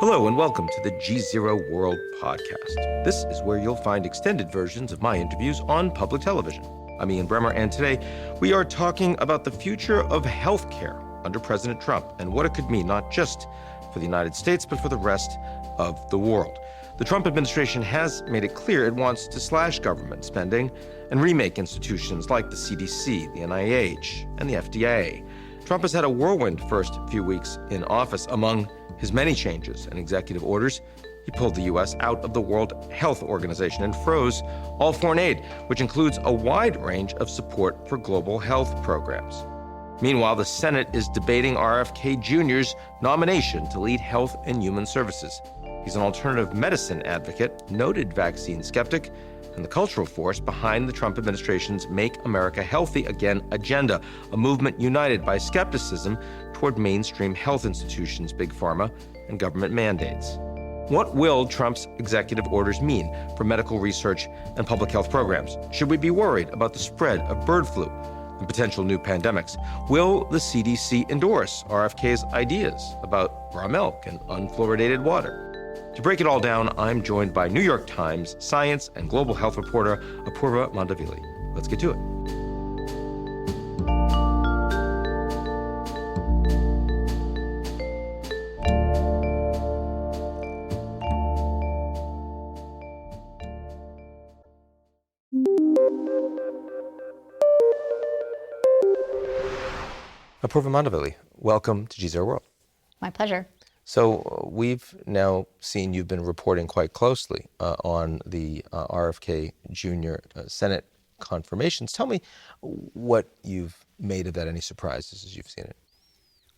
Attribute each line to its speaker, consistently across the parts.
Speaker 1: Hello and welcome to the GZERO World Podcast. This is where you'll find extended versions of my interviews on public television. I'm Ian Bremmer, and today we are talking about the future of healthcare under President Trump and what it could mean not just for the United States, but for the rest of the world. The Trump administration has made it clear it wants to slash government spending and remake institutions like the CDC, the NIH, and the FDA. Trump has had a whirlwind first few weeks in office. Among his many changes and executive orders, he pulled the U.S. out of the World Health Organization and froze all foreign aid, which includes a wide range of support for global health programs. Meanwhile, the Senate is debating RFK Jr.'s nomination to lead Health and Human Services. He's an alternative medicine advocate, noted vaccine skeptic, and the cultural force behind the Trump administration's Make America Healthy Again agenda, a movement united by skepticism toward mainstream health institutions, big pharma, and government mandates. What will Trump's executive orders mean for medical research and public health programs? Should we be worried about the spread of bird flu and potential new pandemics? Will the CDC endorse RFK's ideas about raw milk and unfluoridated water? To break it all down, I'm joined by New York Times science and global health reporter Apoorva Mandavilli. Let's get to it. Apoorva Mandavilli, welcome to GZERO World.
Speaker 2: My pleasure.
Speaker 1: So we've now seen you've been reporting quite closely on the RFK Jr. Senate confirmations. Tell me what you've made of that, any surprises as you've seen it?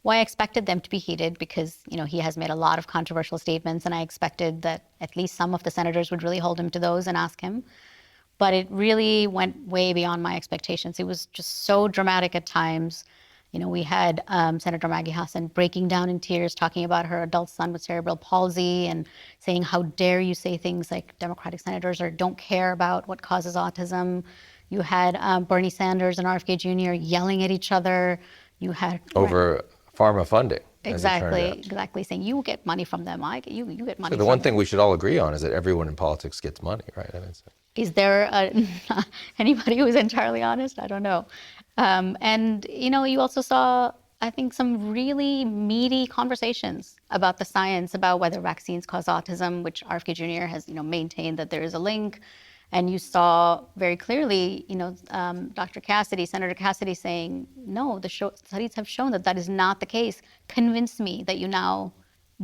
Speaker 2: Well, I expected them to be heated because, he has made a lot of controversial statements, and I expected that at least some of the senators would really hold him to those and ask him. But it really went way beyond my expectations. It was just so dramatic at times. We had Senator Maggie Hassan breaking down in tears, talking about her adult son with cerebral palsy and saying, how dare you say things like Democratic senators don't care about what causes autism. You had Bernie Sanders and RFK Jr. yelling at each other. You had
Speaker 1: over pharma funding.
Speaker 2: Exactly, saying you get money from them. You get money.
Speaker 1: So the one thing we should all agree on is that everyone in politics gets money, right?
Speaker 2: Is there anybody who's entirely honest? I don't know. And you also saw, I think, some really meaty conversations about the science, about whether vaccines cause autism, which RFK Jr. has, maintained that there is a link. And you saw very clearly, Dr. Cassidy, Senator Cassidy saying, no, the studies have shown that is not the case. Convince me that you now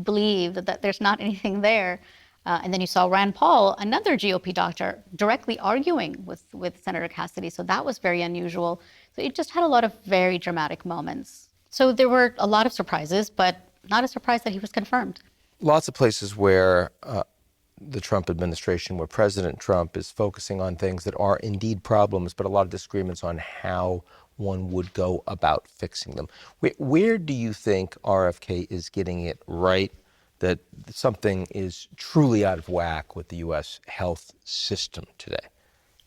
Speaker 2: believe that there's not anything there. And then you saw Rand Paul, another GOP doctor, directly arguing with Senator Cassidy. So that was very unusual. So it just had a lot of very dramatic moments. So there were a lot of surprises, but not a surprise that he was confirmed.
Speaker 1: Lots of places where the Trump administration, where President Trump is focusing on things that are indeed problems, but a lot of disagreements on how one would go about fixing them. Where do you think RFK is getting it right, that something is truly out of whack with the U.S. health system today?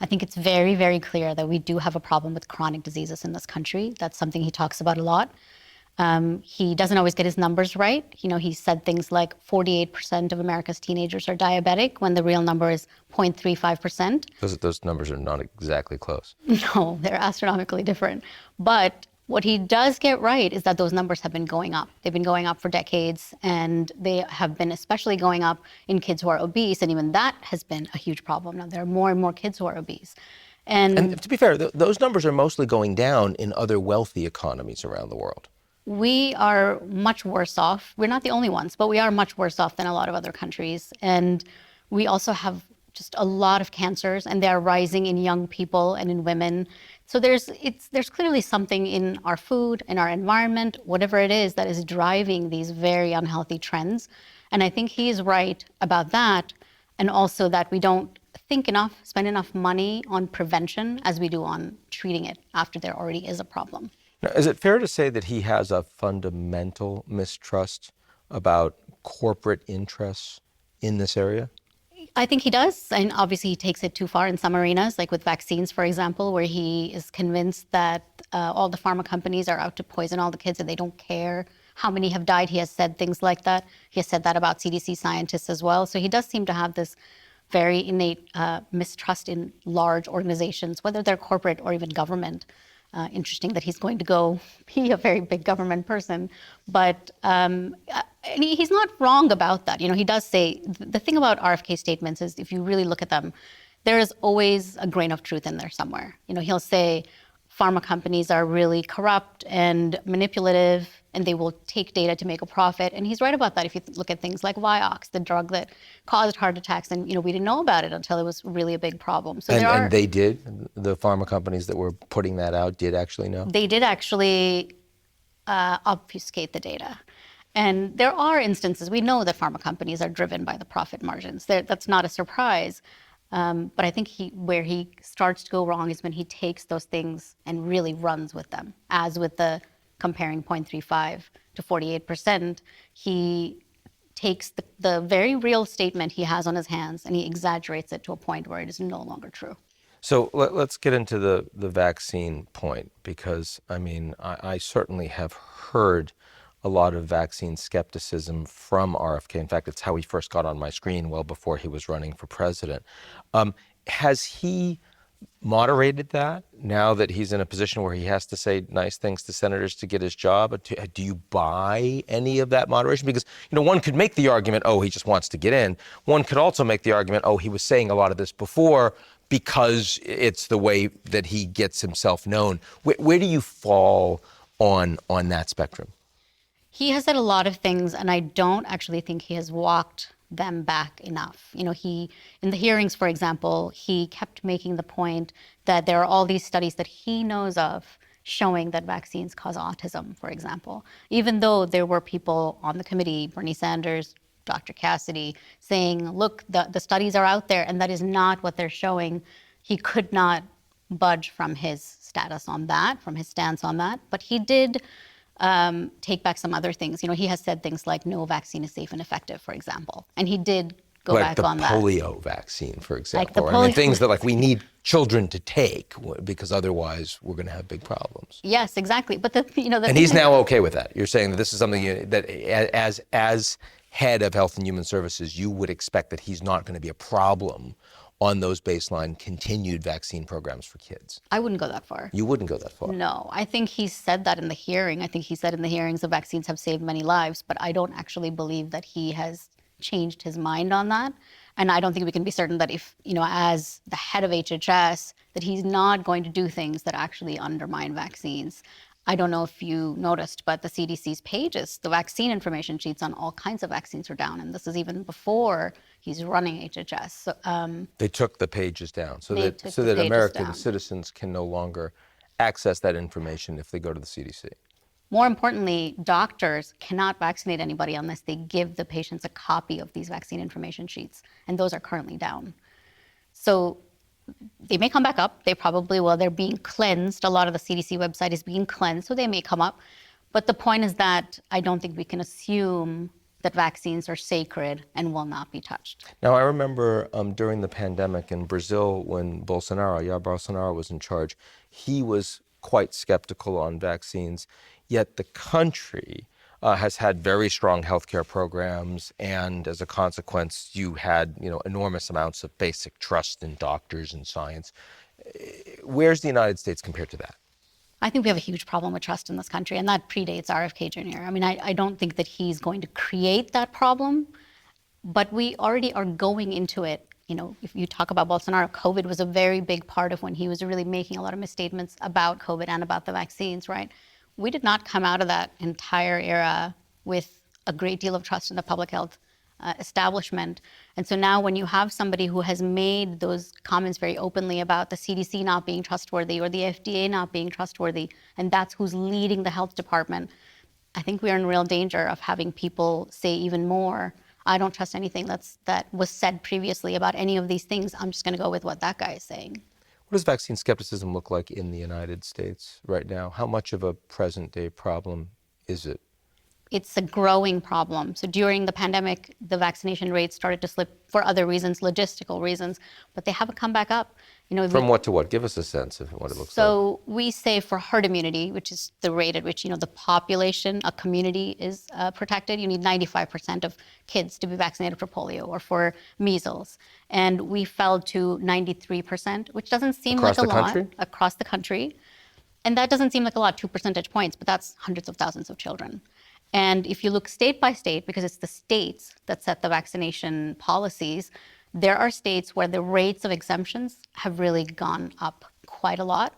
Speaker 2: I think it's very, very clear that we do have a problem with chronic diseases in this country. That's something he talks about a lot. He doesn't always get his numbers right. He said things like 48% of America's teenagers are diabetic when the real number is 0.35%.
Speaker 1: Those numbers are not exactly close.
Speaker 2: No, they're astronomically different. But what he does get right is that those numbers have been going up. They've been going up for decades, and they have been especially going up in kids who are obese, and even that has been a huge problem. Now, there are more and more kids who are obese. And
Speaker 1: to be fair, those numbers are mostly going down in other wealthy economies around the world.
Speaker 2: We are much worse off. We're not the only ones, but we are much worse off than a lot of other countries. And we also have just a lot of cancers, and they are rising in young people and in women. So there's clearly something in our food, in our environment, whatever it is, that is driving these very unhealthy trends. And I think he's right about that, and also that we don't spend enough money on prevention as we do on treating it after there already is a problem.
Speaker 1: Now, is it fair to say that he has a fundamental mistrust about corporate interests in this area?
Speaker 2: I think he does, and obviously he takes it too far in some arenas, like with vaccines, for example, where he is convinced that all the pharma companies are out to poison all the kids and they don't care how many have died. He has said things like that. He has said that about CDC scientists as well. So he does seem to have this very innate mistrust in large organizations, whether they're corporate or even government. Interesting that he's going to go be a very big government person, but and he's not wrong about that. He does say the thing about RFK statements is if you really look at them, there is always a grain of truth in there somewhere. He'll say pharma companies are really corrupt and manipulative, and they will take data to make a profit. And he's right about that. If you look at things like Vioxx, the drug that caused heart attacks, and we didn't know about it until it was really a big problem. So
Speaker 1: and they did. The pharma companies that were putting that out did actually know.
Speaker 2: They did actually obfuscate the data. And there are instances, we know that pharma companies are driven by the profit margins. That's not a surprise. But I think where he starts to go wrong is when he takes those things and really runs with them. As with the comparing 0.35 to 48%, he takes the very real statement he has on his hands and he exaggerates it to a point where it is no longer true.
Speaker 1: So let's get into the vaccine point, because I certainly have heard a lot of vaccine skepticism from RFK. In fact, it's how he first got on my screen well before he was running for president. Has he moderated that now that he's in a position where he has to say nice things to senators to get his job? Do you buy any of that moderation? Because, one could make the argument, oh, he just wants to get in. One could also make the argument, oh, he was saying a lot of this before because it's the way that he gets himself known. Where do you fall on that spectrum?
Speaker 2: He has said a lot of things, and I don't actually think he has walked them back enough. He, in the hearings, for example, he kept making the point that there are all these studies that he knows of showing that vaccines cause autism, for example, even though there were people on the committee, Bernie Sanders, Dr. Cassidy, saying, look, the studies are out there, and that is not what they're showing. He could not budge from his status on that, from his stance on that, but he did take back some other things. He has said things like no vaccine is safe and effective, for example. And he did go back on that.
Speaker 1: Like the polio vaccine, for example. Things that we need children to take because otherwise we're going to have big problems.
Speaker 2: Yes, exactly. But
Speaker 1: and he's now okay with that. You're saying that this is something that as head of Health and Human Services, you would expect that he's not going to be a problem on those baseline continued vaccine programs for kids.
Speaker 2: I wouldn't go that far.
Speaker 1: You wouldn't go that far?
Speaker 2: No, I think he said that in the hearing. I think he said in the hearings that vaccines have saved many lives, but I don't actually believe that he has changed his mind on that. And I don't think we can be certain that if, as the head of HHS, that he's not going to do things that actually undermine vaccines. I don't know if you noticed, but the CDC's pages, the vaccine information sheets on all kinds of vaccines are down. And this is even before he's running HHS. So,
Speaker 1: they took the pages down so that American citizens can no longer access that information if they go to the CDC.
Speaker 2: More importantly, doctors cannot vaccinate anybody unless they give the patients a copy of these vaccine information sheets. And those are currently down. So they may come back up. They probably will. They're being cleansed. A lot of the CDC website is being cleansed, so they may come up. But the point is that I don't think we can assume that vaccines are sacred and will not be touched.
Speaker 1: Now, I remember during the pandemic in Brazil when Jair Bolsonaro was in charge, he was quite skeptical on vaccines, yet the country has had very strong healthcare programs, and as a consequence, you had enormous amounts of basic trust in doctors and science. Where's the United States compared to that?
Speaker 2: I think we have a huge problem with trust in this country, and that predates RFK Jr. I don't think that he's going to create that problem, but we already are going into it. If you talk about Bolsonaro, COVID was a very big part of when he was really making a lot of misstatements about COVID and about the vaccines, right? We did not come out of that entire era with a great deal of trust in the public health establishment. And so now when you have somebody who has made those comments very openly about the CDC not being trustworthy or the FDA not being trustworthy, and that's who's leading the health department, I think we are in real danger of having people say even more, I don't trust anything that was said previously about any of these things. I'm just going to go with what that guy is saying.
Speaker 1: What does vaccine skepticism look like in the United States right now? How much of a present-day problem is it?
Speaker 2: it's a growing problem. So during the pandemic, the vaccination rates started to slip for other reasons, logistical reasons, but they haven't come back up.
Speaker 1: From what to what? Give us a sense of what it looks like.
Speaker 2: So we say for herd immunity, which is the rate at which the population, a community is protected, you need 95% of kids to be vaccinated for polio or for measles. And we fell to 93%, which doesn't seem like a lot across the country. And that doesn't seem like a lot, 2 percentage points, but that's hundreds of thousands of children. And if you look state by state, because it's the states that set the vaccination policies, there are states where the rates of exemptions have really gone up quite a lot.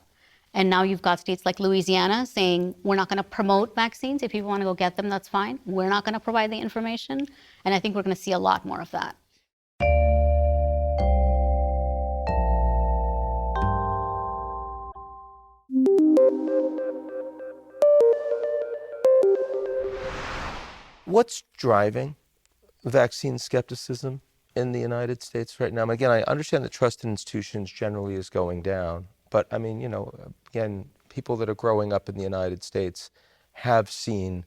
Speaker 2: And now you've got states like Louisiana saying, we're not going to promote vaccines. If people want to go get them, that's fine. We're not going to provide the information. And I think we're going to see a lot more of that.
Speaker 1: What's driving vaccine skepticism in the United States right now? Again, I understand that trust in institutions generally is going down, but I mean, again, people that are growing up in the United States have seen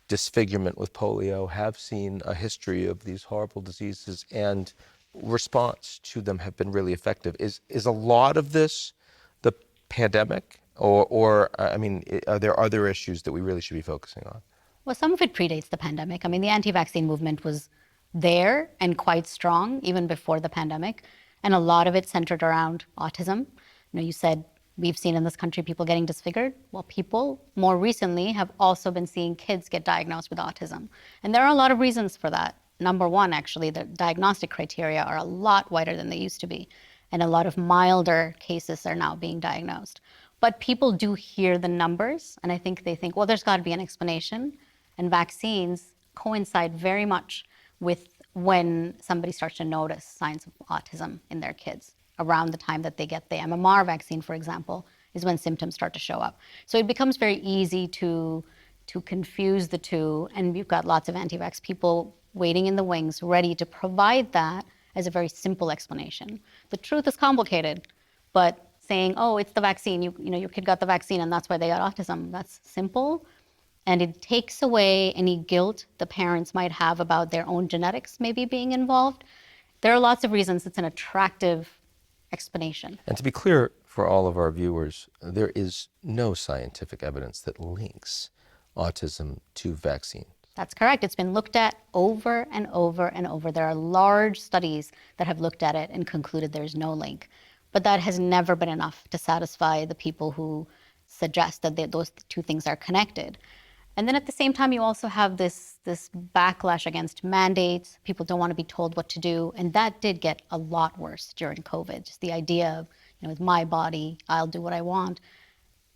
Speaker 1: disfigurement with polio, have seen a history of these horrible diseases, and response to them have been really effective. Is a lot of this the pandemic, or I mean, are there other issues that we really should be focusing on?
Speaker 2: Well, some of it predates the pandemic. I mean, the anti-vaccine movement was there and quite strong even before the pandemic. And a lot of it centered around autism. You said we've seen in this country people getting disfigured. Well, people more recently have also been seeing kids get diagnosed with autism. And there are a lot of reasons for that. Number one, actually, the diagnostic criteria are a lot wider than they used to be. And a lot of milder cases are now being diagnosed. But people do hear the numbers, and I think they think, well, there's got to be an explanation. And vaccines coincide very much with when somebody starts to notice signs of autism in their kids. Around the time that they get the MMR vaccine, for example, is when symptoms start to show up. So it becomes very easy to confuse the two, and you've got lots of anti-vax people waiting in the wings, ready to provide that as a very simple explanation. The truth is complicated, but saying, oh, it's the vaccine, your kid got the vaccine and that's why they got autism, that's simple. And it takes away any guilt the parents might have about their own genetics maybe being involved. There are lots of reasons it's an attractive explanation.
Speaker 1: And to be clear for all of our viewers, there is no scientific evidence that links autism to vaccine.
Speaker 2: That's correct. It's been looked at over and over and over. There are large studies that have looked at it and concluded there's no link. But that has never been enough to satisfy the people who suggest that those two things are connected. And then at the same time, you also have this backlash against mandates. People don't want to be told what to do. And that did get a lot worse during COVID. Just the idea of, it's my body, I'll do what I want.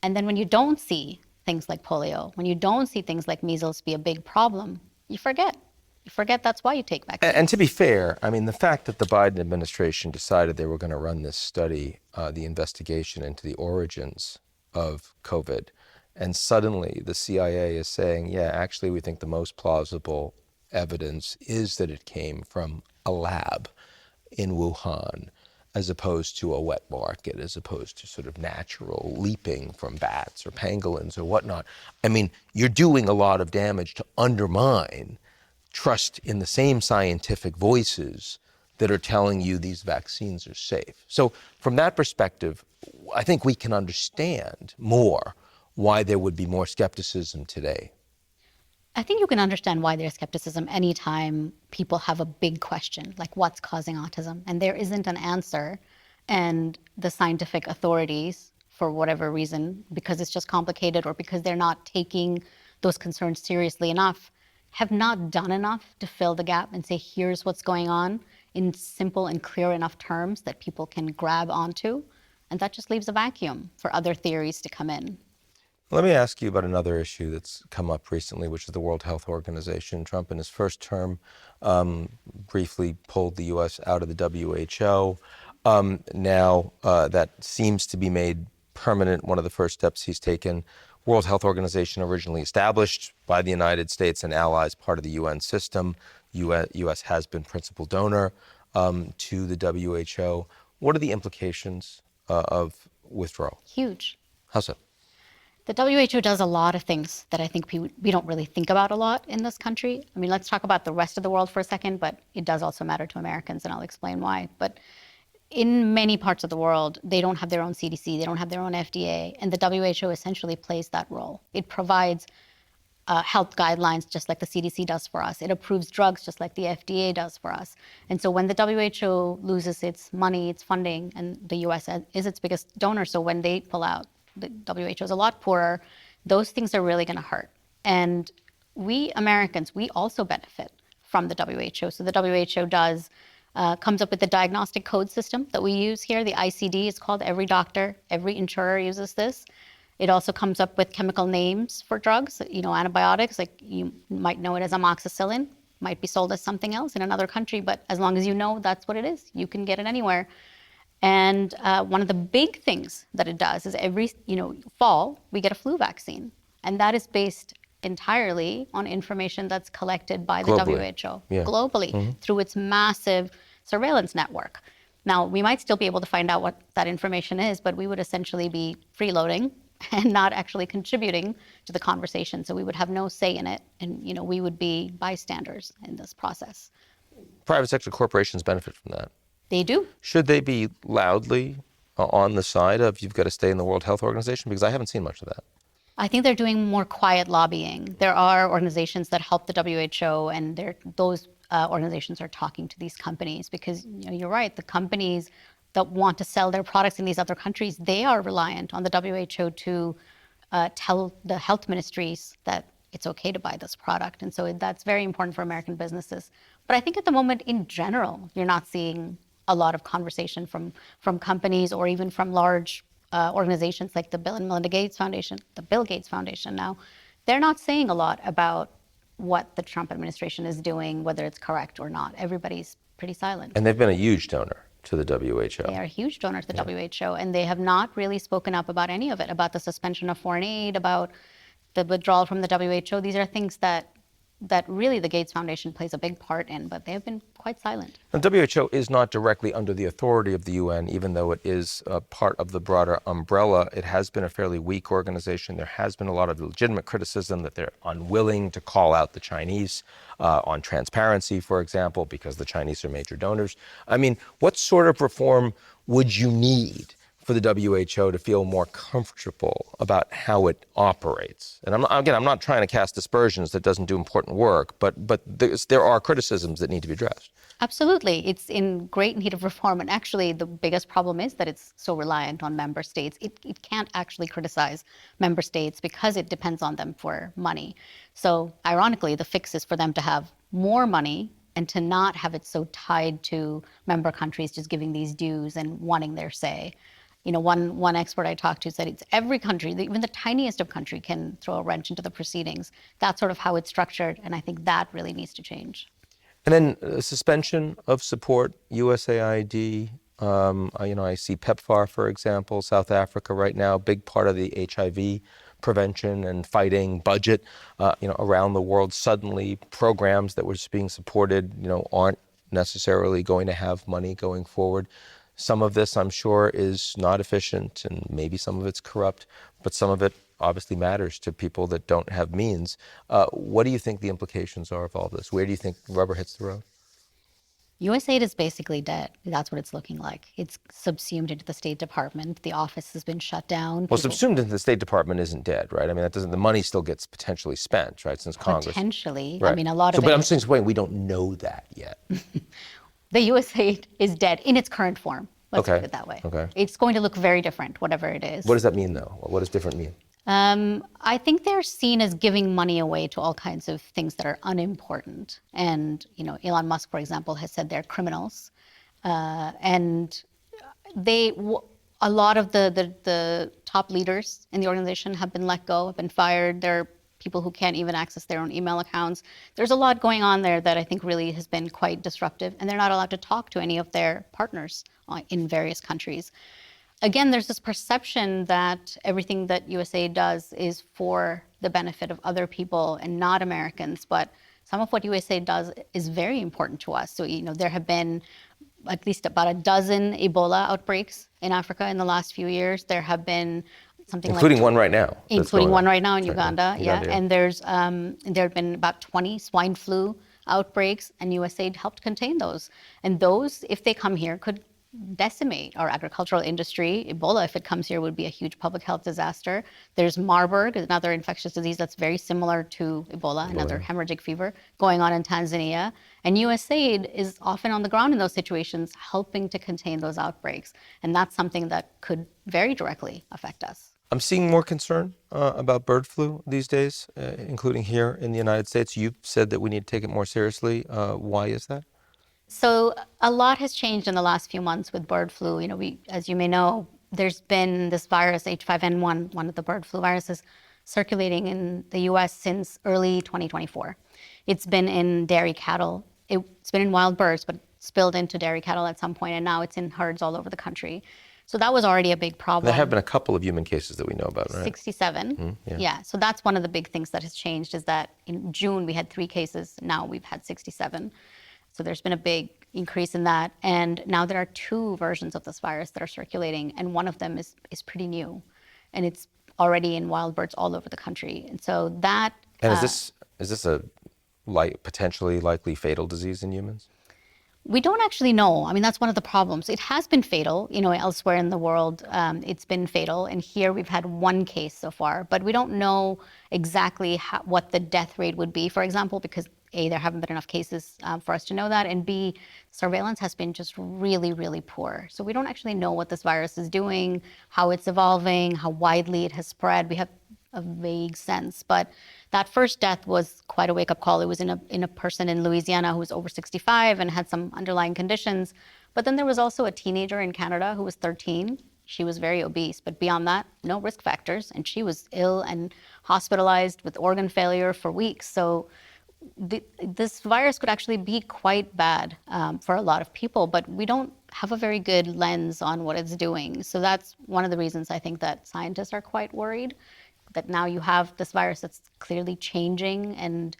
Speaker 2: And then when you don't see things like polio, when you don't see things like measles be a big problem, you forget. You forget that's why you take vaccines.
Speaker 1: And to be fair, I mean, the fact that the Biden administration decided they were going to run this study, the investigation into the origins of COVID, and suddenly the CIA is saying, yeah, actually, we think the most plausible evidence is that it came from a lab in Wuhan, as opposed to a wet market, as opposed to sort of natural leaping from bats or pangolins or whatnot. I mean, you're doing a lot of damage to undermine trust in the same scientific voices that are telling you these vaccines are safe. So from that perspective, I think we can understand more why there would be more skepticism today.
Speaker 2: I think you can understand why there's skepticism anytime people have a big question, like what's causing autism, and there isn't an answer, and the scientific authorities, for whatever reason, because it's just complicated or because they're not taking those concerns seriously enough, have not done enough to fill the gap and say, here's what's going on in simple and clear enough terms that people can grab onto. And that just leaves a vacuum for other theories to come in.
Speaker 1: Let me ask you about another issue that's come up recently, which is the World Health Organization. Trump, in his first term, briefly pulled the U.S. out of the WHO. Now that seems to be made permanent, one of the first steps he's taken. World Health Organization, originally established by the United States and allies, part of the UN system. U.S. has been principal donor to the WHO. What are the implications of withdrawal?
Speaker 2: Huge.
Speaker 1: How so?
Speaker 2: The WHO does a lot of things that I think we don't really think about a lot in this country. I mean, let's talk about the rest of the world for a second, but it does also matter to Americans, and I'll explain why. But in many parts of the world, they don't have their own CDC, they don't have their own FDA, and the WHO essentially plays that role. It provides health guidelines just like the CDC does for us. It approves drugs just like the FDA does for us. And so when the WHO loses its money, its funding, and the US is its biggest donor, so when they pull out, the WHO is a lot poorer, those things are really going to hurt. And we Americans, we also benefit from the WHO. So the WHO comes up with the diagnostic code system that we use here. The ICD is called. Every doctor, every insurer uses this. It also comes up with chemical names for drugs, antibiotics, like you might know it as amoxicillin, might be sold as something else in another country, but as long as you know that's what it is, you can get it anywhere. And one of the big things that it does is every fall, we get a flu vaccine. And that is based entirely on information that's collected by the WHO globally through its massive surveillance network. Now, we might still be able to find out what that information is, but we would essentially be freeloading and not actually contributing to the conversation. So we would have no say in it, and we would be bystanders in this process.
Speaker 1: Private sector corporations benefit from that.
Speaker 2: They do.
Speaker 1: Should they be loudly on the side of you've got to stay in the World Health Organization? Because I haven't seen much of that.
Speaker 2: I think they're doing more quiet lobbying. There are organizations that help the WHO, and those organizations are talking to these companies because you're right, the companies that want to sell their products in these other countries, they are reliant on the WHO to tell the health ministries that it's okay to buy this product. And so that's very important for American businesses. But I think at the moment, in general, you're not seeing a lot of conversation from companies or even from large organizations like the Bill and Melinda Gates Foundation, the Bill Gates Foundation now. They're not saying a lot about what the Trump administration is doing, whether it's correct or not. Everybody's pretty silent.
Speaker 1: And they've been a huge donor to the WHO.
Speaker 2: They are a huge donor to the WHO, and they have not really spoken up about any of it, about the suspension of foreign aid, about the withdrawal from the WHO. These are things that really the Gates Foundation plays a big part in, but they have been quite silent.
Speaker 1: The WHO is not directly under the authority of the UN, even though it is part of the broader umbrella. It has been a fairly weak organization. There has been a lot of legitimate criticism that they're unwilling to call out the Chinese on transparency, for example, because the Chinese are major donors. I mean, what sort of reform would you need for the WHO to feel more comfortable about how it operates? And I'm not trying to cast aspersions that doesn't do important work, but there are criticisms that need to be addressed.
Speaker 2: Absolutely. It's in great need of reform. And actually, the biggest problem is that it's so reliant on member states. It can't actually criticize member states because it depends on them for money. So ironically, the fix is for them to have more money and to not have it so tied to member countries just giving these dues and wanting their say. One expert I talked to said it's every country, even the tiniest of country, can throw a wrench into the proceedings. That's sort of how it's structured, and I think that really needs to change.
Speaker 1: And then suspension of support, USAID. I see PEPFAR, for example, South Africa right now, big part of the HIV prevention and fighting budget, around the world. Suddenly, programs that were being supported, aren't necessarily going to have money going forward. Some of this, I'm sure, is not efficient, and maybe some of it's corrupt, but some of it obviously matters to people that don't have means. What do you think the implications are of all this? Where do you think rubber hits the road?
Speaker 2: USAID is basically dead. That's what it's looking like. It's subsumed into the State Department. The office has been shut down.
Speaker 1: Well, subsumed into the State Department isn't dead, right? I mean, the money still gets potentially spent, right, since Congress.
Speaker 2: Potentially.
Speaker 1: Right.
Speaker 2: I mean, a lot of it.
Speaker 1: But I'm saying, wait, we don't know that yet.
Speaker 2: The USAID is dead in its current form. Let's put it that way.
Speaker 1: Okay.
Speaker 2: It's going to look very different, whatever it is.
Speaker 1: What does that mean, though? What does different mean?
Speaker 2: I think they're seen as giving money away to all kinds of things that are unimportant. And, Elon Musk, for example, has said they're criminals. And a lot of the top leaders in the organization have been let go, have been fired. There are people who can't even access their own email accounts. There's a lot going on there that I think really has been quite disruptive, and they're not allowed to talk to any of their partners in various countries. Again, there's this perception that everything that USAID does is for the benefit of other people and not Americans, but some of what USAID does is very important to us. So, there have been at least about a dozen Ebola outbreaks in Africa in the last few years. There have been something
Speaker 1: including
Speaker 2: like
Speaker 1: one right now.
Speaker 2: including one right now in
Speaker 1: Uganda,
Speaker 2: Uganda.
Speaker 1: yeah.
Speaker 2: And there have been about 20 swine flu outbreaks, and USAID helped contain those. And those, if they come here, could decimate our agricultural industry. Ebola, if it comes here, would be a huge public health disaster. There's Marburg, another infectious disease that's very similar to Ebola, another hemorrhagic fever going on in Tanzania. And USAID is often on the ground in those situations, helping to contain those outbreaks. And that's something that could very directly affect us.
Speaker 1: I'm seeing more concern about bird flu these days, including here in the United States. You've said that we need to take it more seriously. Why is that?
Speaker 2: So a lot has changed in the last few months with bird flu. As you may know, there's been this virus, H5N1, one of the bird flu viruses, circulating in the US since early 2024. It's been in dairy cattle. It's been in wild birds, but spilled into dairy cattle at some point, and now it's in herds all over the country. So that was already a big problem.
Speaker 1: There have been a couple of human cases that we know about, right?
Speaker 2: 67. Yeah. So that's one of the big things that has changed, is that in June we had 3 cases. Now we've had 67. So there's been a big increase in that. And now there are 2 versions of this virus that are circulating, and one of them is pretty new. And it's already in wild birds all over the country. And so that...
Speaker 1: And is this a potentially likely fatal disease in humans?
Speaker 2: We don't actually know. I mean, that's one of the problems. It has been fatal, elsewhere in the world, it's been fatal. And here we've had 1 case so far, but we don't know exactly what the death rate would be, for example, because A, there haven't been enough cases for us to know that, and B, surveillance has been just really, really poor. So we don't actually know what this virus is doing, how it's evolving, how widely it has spread. We have a vague sense, but that first death was quite a wake-up call. It was in a person in Louisiana who was over 65 and had some underlying conditions. But then there was also a teenager in Canada who was 13. She was very obese, but beyond that, no risk factors, and she was ill and hospitalized with organ failure for weeks. So this virus could actually be quite bad for a lot of people, but we don't have a very good lens on what it's doing. So that's one of the reasons I think that scientists are quite worried, that now you have this virus that's clearly changing, and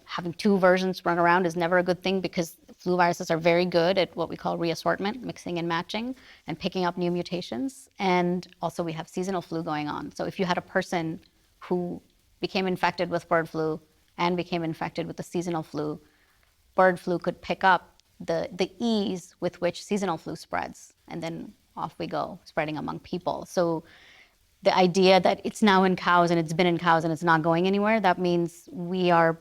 Speaker 2: having 2 versions run around is never a good thing, because flu viruses are very good at what we call reassortment, mixing and matching, and picking up new mutations. And also we have seasonal flu going on. So if you had a person who became infected with bird flu and became infected with the seasonal flu, bird flu could pick up the ease with which seasonal flu spreads, and then off we go, spreading among people. So the idea that it's now in cows and it's been in cows and it's not going anywhere, that means we are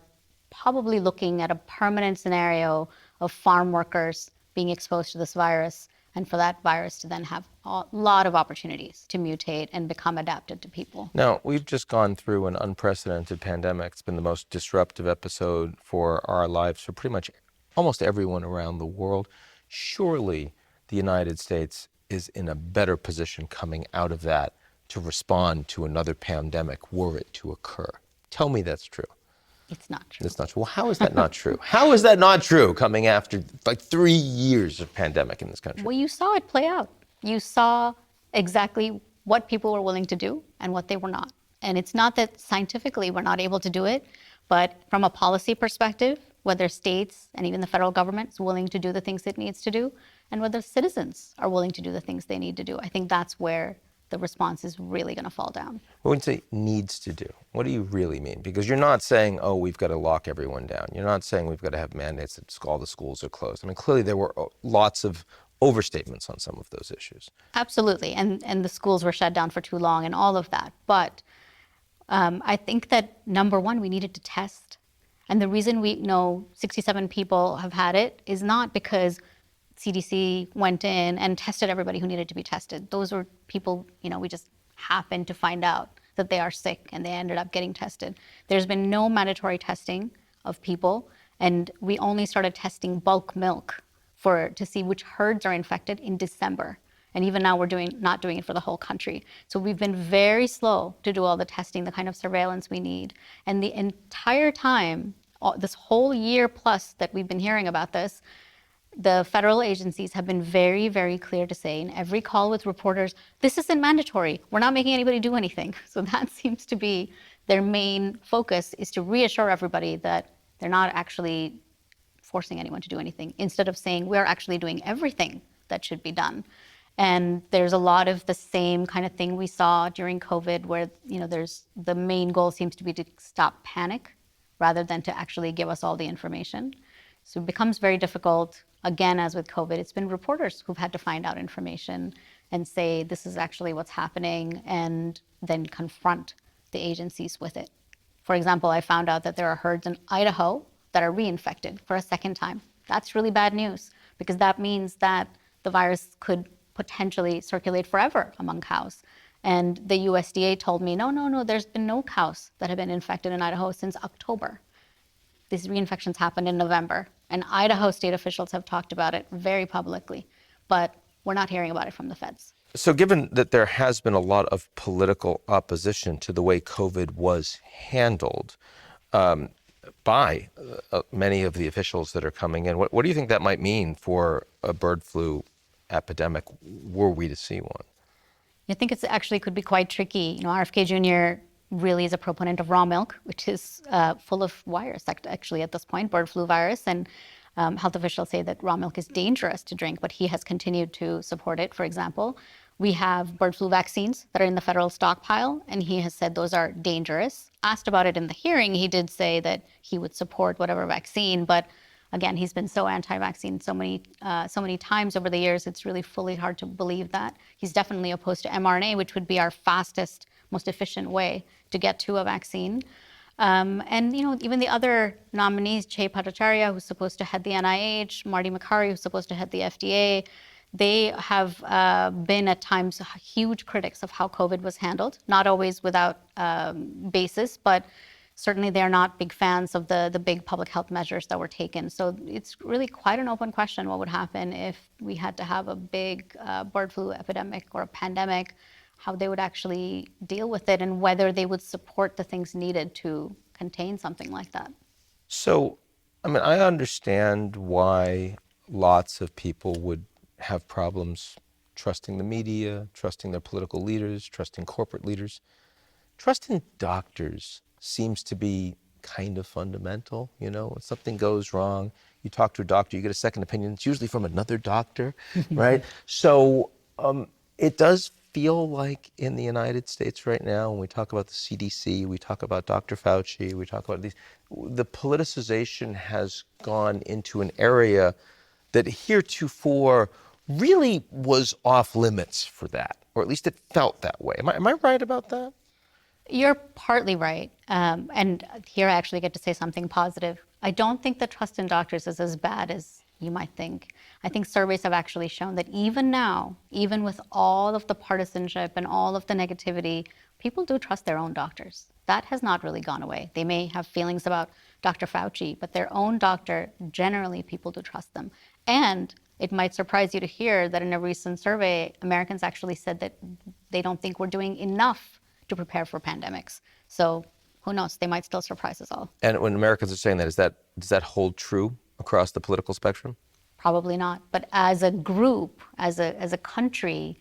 Speaker 2: probably looking at a permanent scenario of farm workers being exposed to this virus, and for that virus to then have a lot of opportunities to mutate and become adapted to people.
Speaker 1: Now, we've just gone through an unprecedented pandemic. It's been the most disruptive episode for our lives for pretty much almost everyone around the world. Surely the United States is in a better position coming out of that to respond to another pandemic were it to occur. Tell me that's true.
Speaker 2: It's not true.
Speaker 1: It's not true. Well, how is that not true? How is that not true coming after 3 years of pandemic in this country?
Speaker 2: Well, you saw it play out. You saw exactly what people were willing to do and what they were not. And it's not that scientifically we're not able to do it, but from a policy perspective, whether states and even the federal government is willing to do the things it needs to do, and whether citizens are willing to do the things they need to do, I think that's where the response is really going to fall down.
Speaker 1: When you say needs to do, what do you really mean? Because you're not saying, oh, we've got to lock everyone down. You're not saying we've got to have mandates that all the schools are closed. I mean, clearly there were lots of overstatements on some of those issues.
Speaker 2: Absolutely, and the schools were shut down for too long and all of that. But I think that, number one, we needed to test. And the reason we know 67 people have had it is not because CDC went in and tested everybody who needed to be tested. Those were people, we just happened to find out that they are sick and they ended up getting tested. There's been no mandatory testing of people, and we only started testing bulk milk to see which herds are infected in December. And even now we're not doing it for the whole country. So we've been very slow to do all the testing, the kind of surveillance we need. And the entire time, this whole year plus that we've been hearing about this, the federal agencies have been very, very clear to say in every call with reporters, this isn't mandatory. We're not making anybody do anything. So that seems to be their main focus, is to reassure everybody that they're not actually forcing anyone to do anything, instead of saying we're actually doing everything that should be done. And there's a lot of the same kind of thing we saw during COVID where, there's the main goal seems to be to stop panic rather than to actually give us all the information. So it becomes very difficult. Again, as with COVID, it's been reporters who've had to find out information and say, this is actually what's happening, and then confront the agencies with it. For example, I found out that there are herds in Idaho that are reinfected for a second time. That's really bad news, because that means that the virus could potentially circulate forever among cows. And the USDA told me, no, there's been no cows that have been infected in Idaho since October. These reinfections happened in November, and Idaho state officials have talked about it very publicly, but we're not hearing about it from the feds.
Speaker 1: So given that there has been a lot of political opposition to the way COVID was handled by many of the officials that are coming in, what do you think that might mean for a bird flu epidemic, were we to see one?
Speaker 2: I think it actually could be quite tricky. RFK Jr. really is a proponent of raw milk, which is full of virus, actually, at this point, bird flu virus. And health officials say that raw milk is dangerous to drink, but he has continued to support it. For example, we have bird flu vaccines that are in the federal stockpile, and he has said those are dangerous. Asked about it in the hearing, he did say that he would support whatever vaccine, but again, he's been so anti-vaccine so many times over the years, it's really fully hard to believe that. He's definitely opposed to mRNA, which would be our fastest, most efficient way to get to a vaccine. And even the other nominees, Jay Bhattacharya, who's supposed to head the NIH, Marty Makary, who's supposed to head the FDA, they have been at times huge critics of how COVID was handled, not always without basis, but certainly they're not big fans of the big public health measures that were taken. So it's really quite an open question what would happen if we had to have a big bird flu epidemic or a pandemic, how they would actually deal with it, and whether they would support the things needed to contain something like that.
Speaker 1: So, I understand why lots of people would have problems trusting the media, trusting their political leaders, trusting corporate leaders. Trusting doctors seems to be kind of fundamental. When something goes wrong, you talk to a doctor, you get a second opinion. It's usually from another doctor, right? So it does feel like in the United States right now, when we talk about the CDC, we talk about Dr. Fauci, we talk about the politicization has gone into an area that heretofore really was off limits for that, or at least it felt that way. Am I right about that?
Speaker 2: You're partly right. And here I actually get to say something positive. I don't think the trust in doctors is as bad as you might think. I think surveys have actually shown that even now, even with all of the partisanship and all of the negativity, people do trust their own doctors. That has not really gone away. They may have feelings about Dr. Fauci, but their own doctor, generally people do trust them. And it might surprise you to hear that in a recent survey, Americans actually said that they don't think we're doing enough to prepare for pandemics. So who knows, they might still surprise us all.
Speaker 1: And when Americans are saying that, does that hold true across the political spectrum?
Speaker 2: Probably not. But as a group, as a country,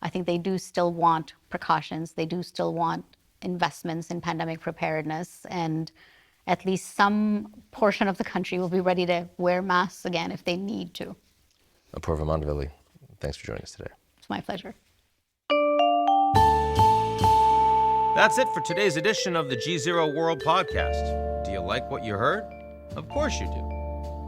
Speaker 2: I think they do still want precautions. They do still want investments in pandemic preparedness. And at least some portion of the country will be ready to wear masks again if they need to.
Speaker 1: Apoorva Mandavilli, thanks for joining us today.
Speaker 2: It's my pleasure.
Speaker 1: That's it for today's edition of the GZERO World Podcast. Do you like what you heard? Of course you do.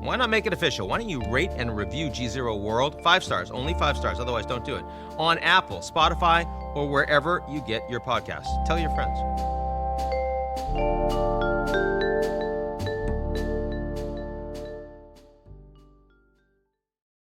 Speaker 1: Why not make it official? Why don't you rate and review GZERO World? 5 stars, only 5 stars, otherwise don't do it. On Apple, Spotify, or wherever you get your podcasts. Tell your friends.